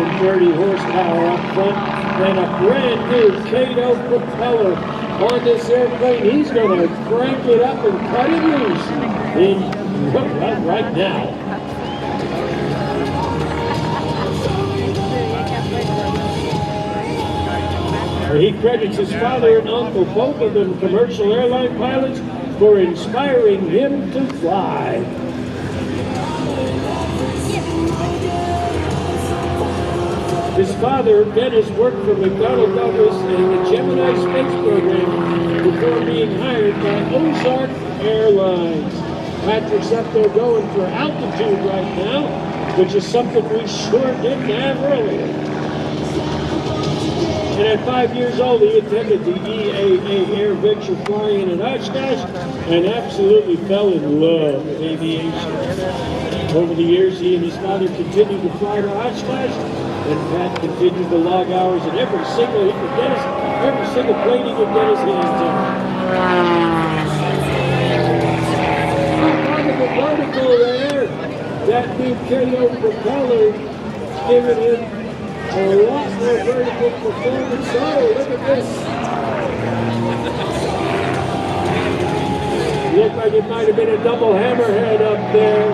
130 horsepower up front, and a brand new Kato propeller on this airplane. He's going to crank it up and cut it loose right now. He credits his father and uncle, both of them commercial airline pilots, for inspiring him to fly. His father, Dennis, worked for McDonnell Douglas and the Gemini space program before being hired by Ozark Airlines. Patrick's up there going for altitude right now, which is something we sure didn't have earlier. And at 5 years old, he attended the EAA Air Venture flying in Oshkosh and absolutely fell in love with aviation. Over the years, he and his father continued to fly to Oshkosh, and Pat continued to log hours in every single plane he could get his hands on. Look at the vertical there. That new Kato propeller giving him a lot more vertical performance. Oh, look at this. Looked like it might have been a double hammerhead up there.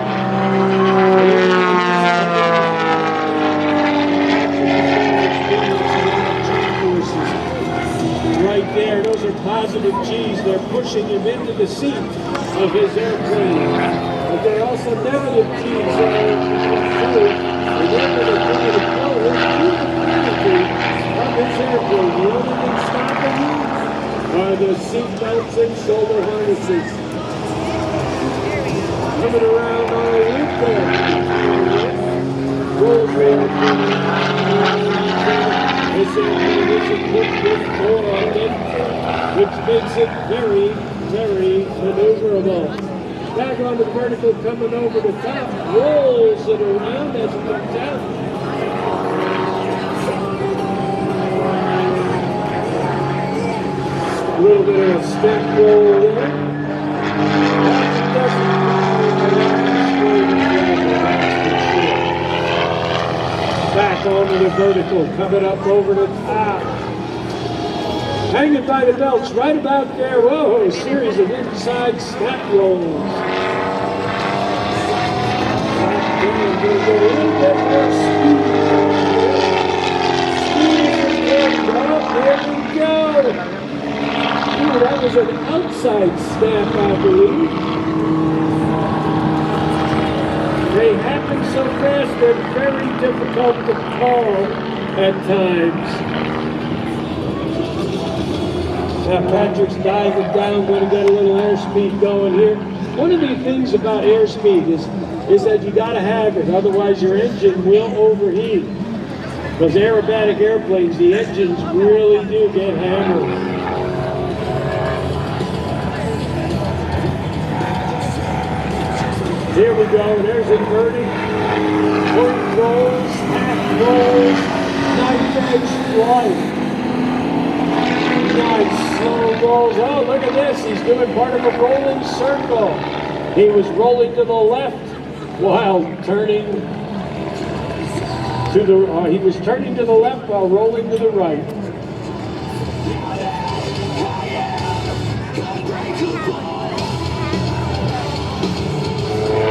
Right there, those are positive G's. They're pushing him into the seat of his airplane. But they're also negative G's. The only thing stopping you are the seat belts and shoulder harnesses. Coming around on a loop there. Rolls around. This airplane isn't put with more on it, which makes it very, very maneuverable. Back on the vertical, coming over the top, rolls it around as it comes out. A little bit of a step roll there. Back onto the vertical, coming up over the top. Hanging by the belts right about there. Whoa, a series of inside snap rolls. A little bit more speed. There we go. Ooh, that was an outside snap, I believe. They happen so fast, they're very difficult to call at times. Now Patrick's diving down, going to get a little airspeed going here. One of the things about airspeed is that you got to have it, otherwise your engine will overheat. Those aerobatic airplanes, the engines really do get hammered. Here we go, there's inverting, point rolls, half rolls, nice edge flight. Nice slow rolls. Oh, look at this, he's doing part of a rolling circle. He was rolling to the left while turning to the, he was turning to the left while rolling to the right.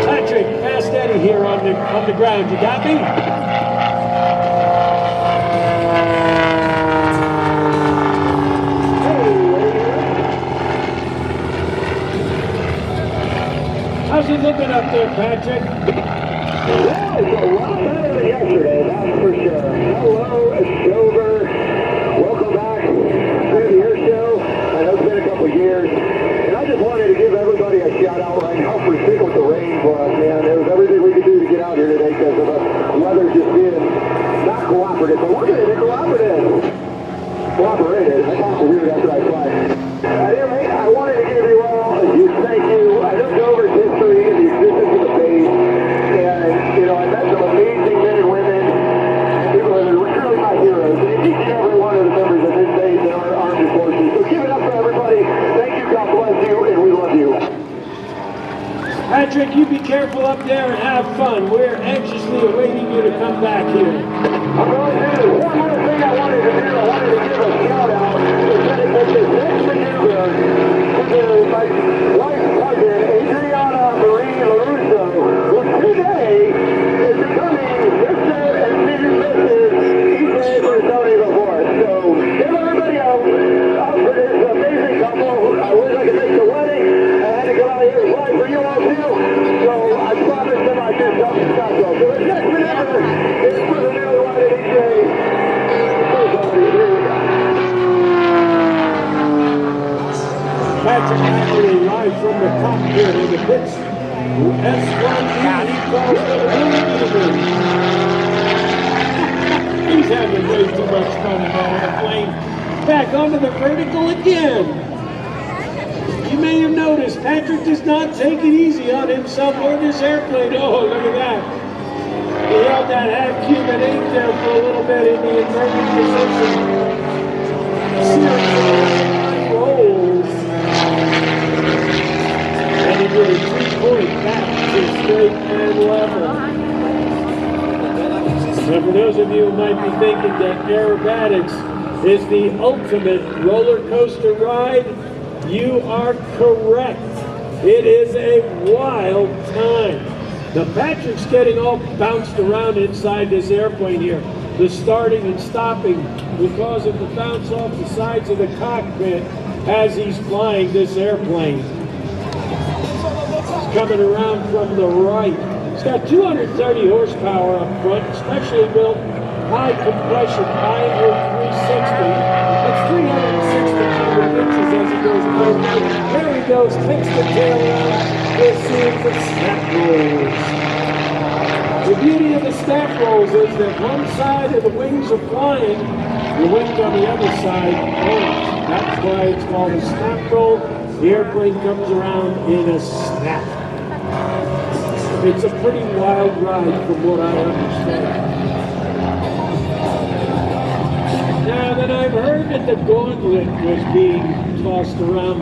Patrick, fast Eddie here on the ground. You got me? How's he looking up there, Patrick? Yeah, it's a lot better than yesterday, that's for sure. Hello, Silver. Welcome back to the Air Show. I know it's been a couple of years. And I just wanted to give everybody a shout out right now for sticking with the rain for us, man. There was everything we could do to get out here today because of the weather just being not cooperative. But we're going to be cooperative. Cooperated. I talk weird after I fly. At any rate, I wanted to give you all a huge thank you. I looked over history and the existence of the base. And, you know, I met some amazing men and women, people that are truly my heroes. And each and every one of the members of this base and our armed forces. So give it up for everybody. Thank you, God bless you, and we love you. Patrick, you became careful up there and have fun. We're anxiously awaiting you to come back here. I'm going to do one more thing I wanted to do. I wanted to give a shout out. It's this next maneuver to my wife's cousin, Adriana Marie LaRusso, who today is becoming Mr. and Mrs. EJ Bersoni before. So give everybody out for this amazing couple. I wish I could make the wedding. I had to go out here and fly for you all too. So I promised them I'd do something special. So the next maneuver is for the newly wedded EJ. Patrick Mcalee live from the cockpit of the Pitts S1E. He calls the Blue Demon. He's having way too much fun in that airplane. Back onto the vertical again. You may have noticed Patrick does not take it easy on himself or this airplane. Oh, look at that. He held that half Cuban ink there for a little bit in the inverted position. Seriously, rolls. And he did a 3-point back to straight and level. Now, for those of you who might be thinking that aerobatics is the ultimate roller coaster ride, you are correct. It is a wild time. Now, Patrick's getting all bounced around inside this airplane here. The starting and stopping will cause him to bounce off the sides of the cockpit as he's flying this airplane. He's coming around from the right. It's got 230 horsepower up front, specially built high compression, Pioneer 360. That's 360 cubic inches as he goes down. There he goes, kicks the tail out. We're seeing the snap rolls. The beauty of the snap rolls is that one side of the wings are flying, the wings on the other side aren't. That's why it's called a snap roll. The airplane comes around in a snap. It's a pretty wild ride from what I understand. Now that I've heard that the gauntlet was being tossed around